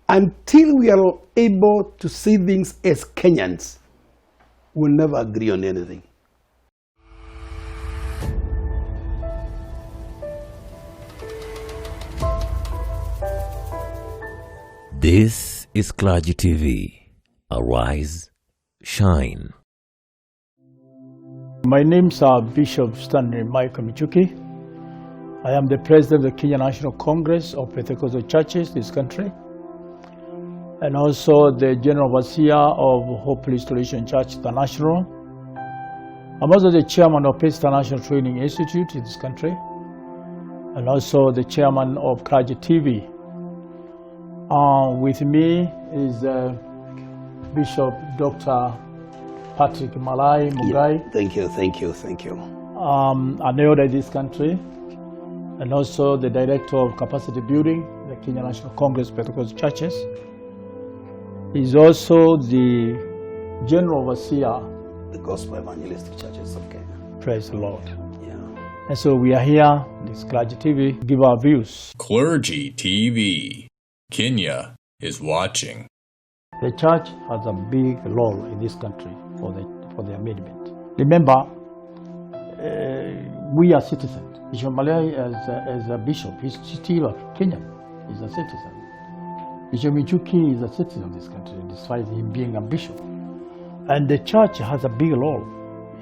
Until we are able to see things as Kenyans, we'll never agree on anything. This is Clergy TV. Arise, shine. My name is Bishop Stanley Michael Michuki. I am the president of the Kenya National Congress of Pentecostal Churches in this country, and also the general overseer of Hope Restoration Church International. I'm also the chairman of Peace International Training Institute in this country, and also the chairman of CLERGY TV. With me is Bishop Dr. Patrick Malai Mugai. Yeah, thank you. An elder in this country, and also the director of capacity building, the Kenya National Congress of Pentecostal Churches. He's also the general overseer, the Gospel Evangelistic Churches of Kenya. Praise the Lord. Yeah. And so we are here, this Clergy TV, give our views. Clergy TV. Kenya is watching. The church has a big role in this country for the amendment. Remember, we are citizens. Bishop Malai as a bishop, he's still a Kenyan. He's a citizen. Bishop Michuki is a citizen of this country, despite him being a bishop. And the church has a big role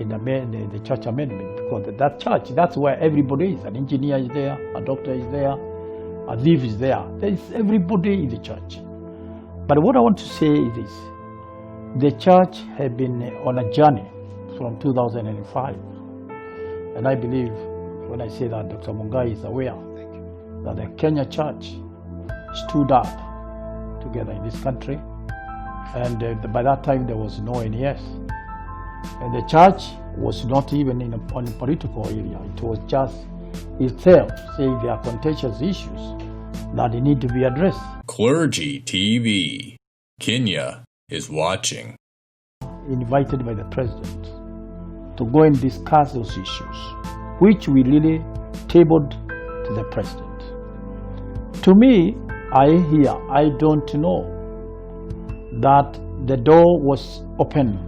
in the church amendment, because that church, that's where everybody is. An engineer is there, a doctor is there, a thief is there. There is everybody in the church. But what I want to say is this. The church has been on a journey from 2005. And I believe when I say that, Dr. Mungai is aware that the Kenya church stood up together in this country. And by that time there was no NES. And the church was not even on a political area. It was just itself saying there are contentious issues that need to be addressed. Clergy TV. Kenya is watching. Invited by the president to go and discuss those issues, which we really tabled to the president. To me, I don't know that the door was open.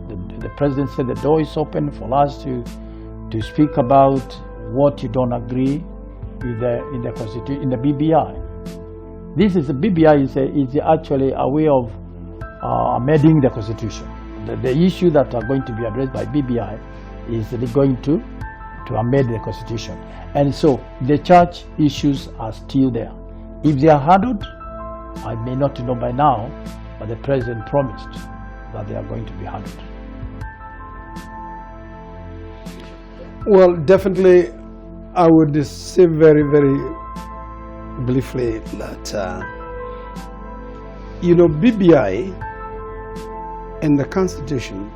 The president said the door is open for us to speak about what you don't agree with in the Constitution, in the BBI. This is the BBI is actually a way of amending the Constitution. The issue that are going to be addressed by BBI is going to amend the Constitution. And so the church issues are still there. If they are handled, I may not know by now, but the president promised that they are going to be handled. Well, definitely, I would say very, very briefly that, BBI and the Constitution,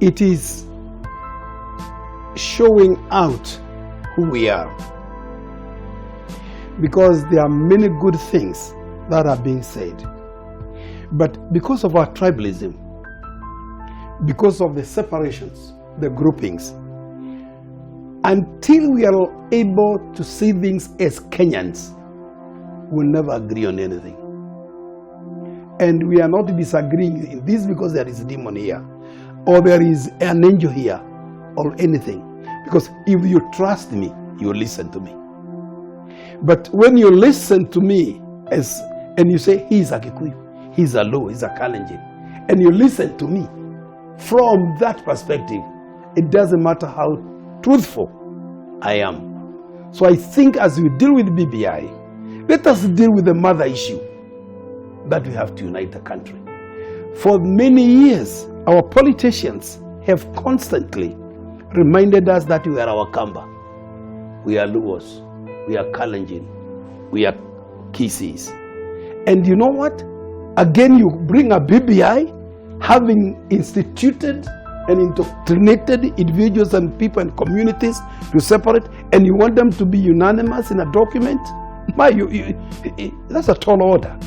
it is showing out who we are. Because there are many good things that are being said. But because of our tribalism, because of the separations, the groupings, until we are able to see things as Kenyans, we'll never agree on anything. And we are not disagreeing in this because there is a demon here, or there is an angel here, or anything. Because if you trust me, you listen to me. But when you listen to me and you say, he's a Kikuyu, he's a Luo, he's a Kalenjin, and you listen to me from that perspective, it doesn't matter how truthful I am. So I think as we deal with BBI, let us deal with the mother issue that we have to unite the country. For many years, our politicians have constantly reminded us that we are our Kamba, we are Luos, we are Kalenjin, we are Kisis. And you know what? Again, you bring a BBI, having instituted and indoctrinated individuals and people and communities to separate, and you want them to be unanimous in a document? That's a tall order.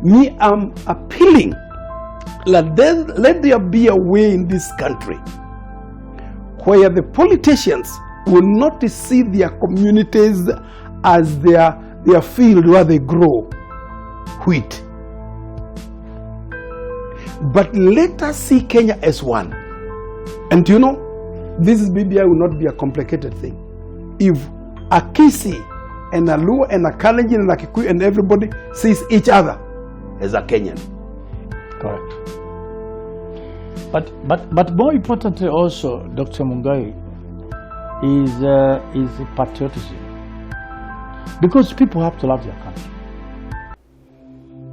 Me, I'm appealing that let there be a way in this country where the politicians will not see their communities as their field where they grow, wheat. But let us see Kenya as one. And you know, this BBI will not be a complicated thing. If a Kisi and a Luo and a Kalenjin and a Kikuyu and everybody sees each other as a Kenyan. Correct. But more importantly also, Dr. Mungai, is patriotism. Because people have to love their country.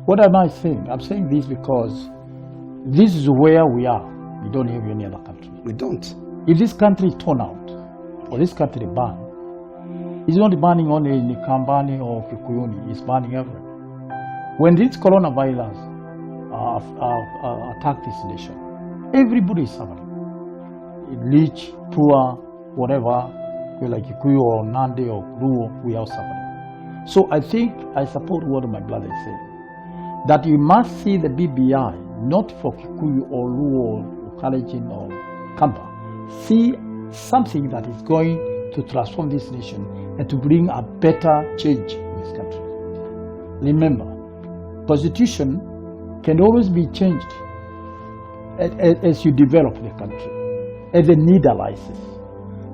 What am I saying? I'm saying this because this is where we are. We don't have any other country. We don't. If this country is torn out, or this country burned, it's not burning only in Kambani or Kikuyuni, it's burning everywhere. When this coronavirus attacked this nation, everybody is suffering. Rich, poor, whatever, like Kikuyu or Nandi or Luo, we are suffering. So I think I support what my brother is saying, that you must see the BBI, not for Kikuyu or Luo or Kalenjin or Kamba. See something that is going to transform this nation and to bring a better change in this country. Remember, constitution can always be changed as you develop the country, as the need arises.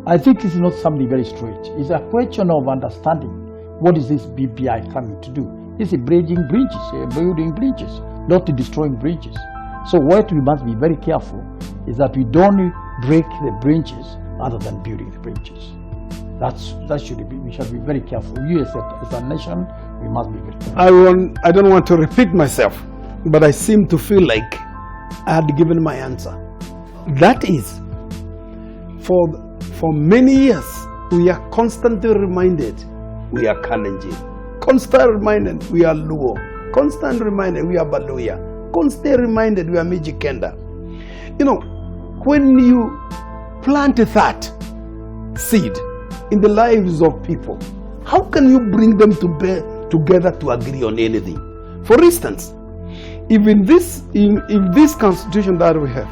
I think it's not something very strange. It's a question of understanding what is this BBI coming to do. It's building bridges, not destroying bridges. So what we must be very careful is that we don't break the bridges other than building the bridges. That should be, we should be very careful. You as a nation, we must be very careful. I don't want to repeat myself, but I seem to feel like I had given my answer. That is, for many years, we are constantly reminded we are Kalenjin. Constant reminded we are Luo. Constant reminded we are Baluya. Constant reminded we are Mijikenda. You know, when you plant that seed in the lives of people, how can you bring them together to agree on anything? For instance, if this constitution that we have,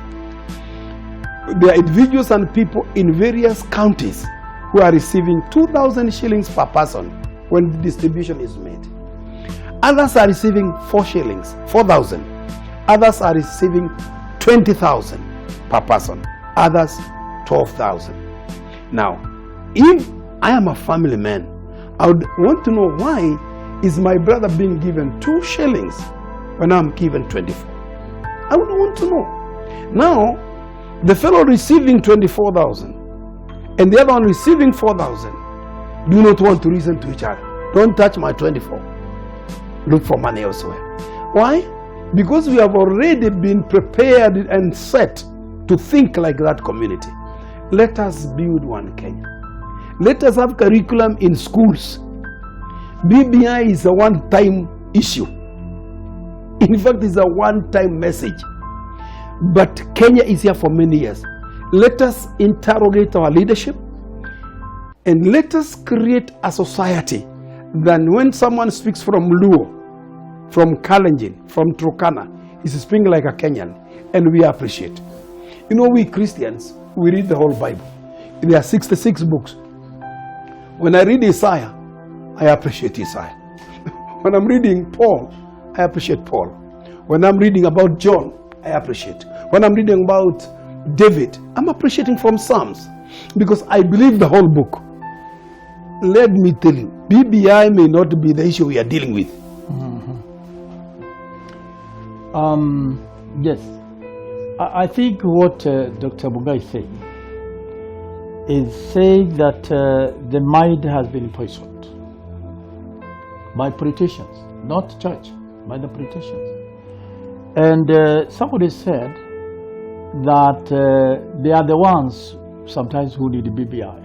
there are individuals and people in various counties who are receiving 2,000 shillings per person when the distribution is made. Others are receiving 4 shillings, 4,000. Others are receiving 20,000 per person. Others 12,000. Now, if I am a family man, I would want to know why is my brother being given 2 shillings when I'm given 24. I would want to know. Now, the fellow receiving 24,000 and the other one receiving 4,000 do not want to reason to each other. Don't touch my 24. Look for money elsewhere. Why? Because we have already been prepared and set to think like that community. Let us build one Kenya. Let us have curriculum in schools. BBI is a one-time issue. In fact, it's a one-time message. But Kenya is here for many years. Let us interrogate our leadership and let us create a society that when someone speaks from Luo, from Kalenjin, from Turkana, he's speaking like a Kenyan, and we appreciate. You know, we Christians, we read the whole Bible. There are 66 books. When I read Isaiah, I appreciate Isaiah. When I'm reading Paul, I appreciate Paul. When I'm reading about John, I appreciate. When I'm reading about David, I'm appreciating from Psalms because I believe the whole book. Let me tell you, BBI may not be the issue we are dealing with. Yes, I think what Dr. Mungai is saying that the mind has been poisoned by politicians, not church, by the politicians. And somebody said that they are the ones sometimes who need the BBI,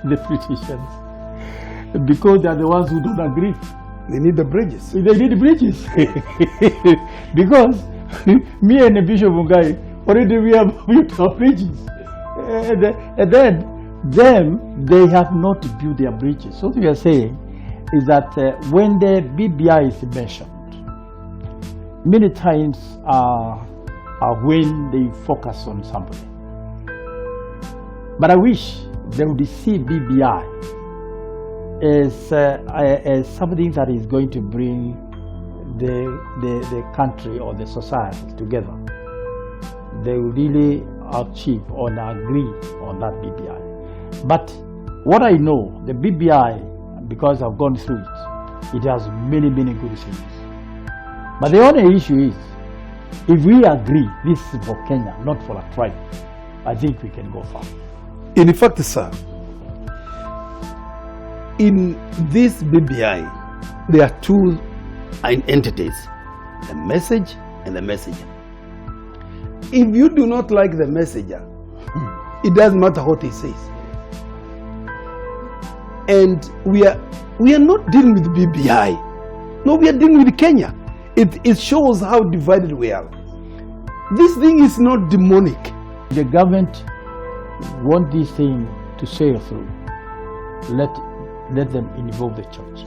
the politicians, because they are the ones who don't agree. They need the bridges. They need the bridges. Because me and Bishop Mungai, already we have built our bridges. And then they have not built their bridges. So what we are saying is that when the BBI is mentioned, many times are when they focus on somebody. But I wish they would see BBI as something that is going to bring the country or the society together, they will really achieve or agree on that BBI. But what I know, the BBI, because I've gone through it, it has many, many good things. But the only issue is, if we agree this is for Kenya, not for a tribe, I think we can go far. In fact, sir, in this BBI, there are two entities, the message and the messenger. If you do not like the messenger, it doesn't matter what he says. And we are not dealing with BBI. No, we are dealing with Kenya. It shows how divided we are. This thing is not demonic. The government want this thing to sail through. Let them involve the church.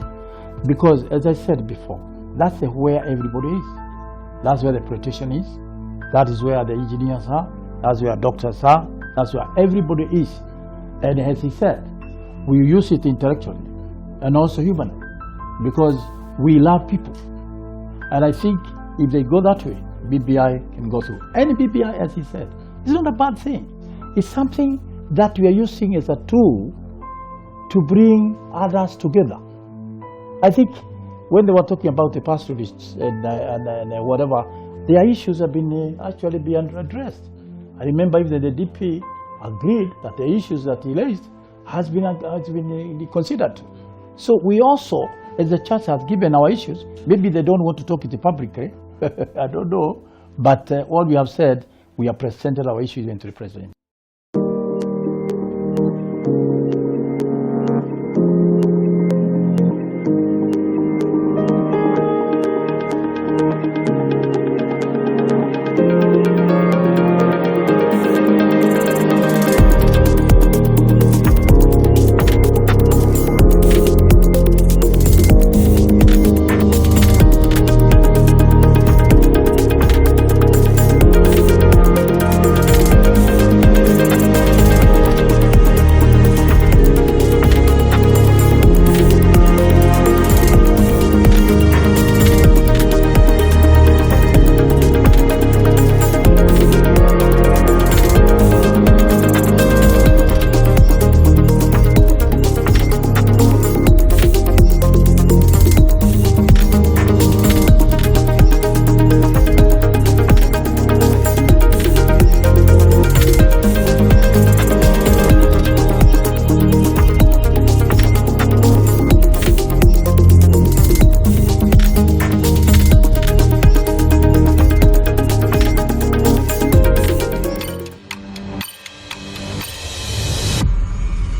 Because as I said before, that's where everybody is. That's where the politician is. That is where the engineers are. That's where doctors are. That's where everybody is. And as he said, we use it intellectually and also humanly because we love people. And I think if they go that way, BBI can go through. Any BBI, as he said, it's not a bad thing. It's something that we are using as a tool to bring others together. I think when they were talking about the pastoralists and whatever, their issues have been actually been addressed. I remember even the DP agreed that the issues that he raised has been considered. So we also, as the church, has given our issues. Maybe they don't want to talk it publicly. I don't know. But all we have said, we have presented our issues to the president.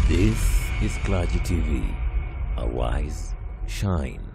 This is CLERGY TV. Arise, shine.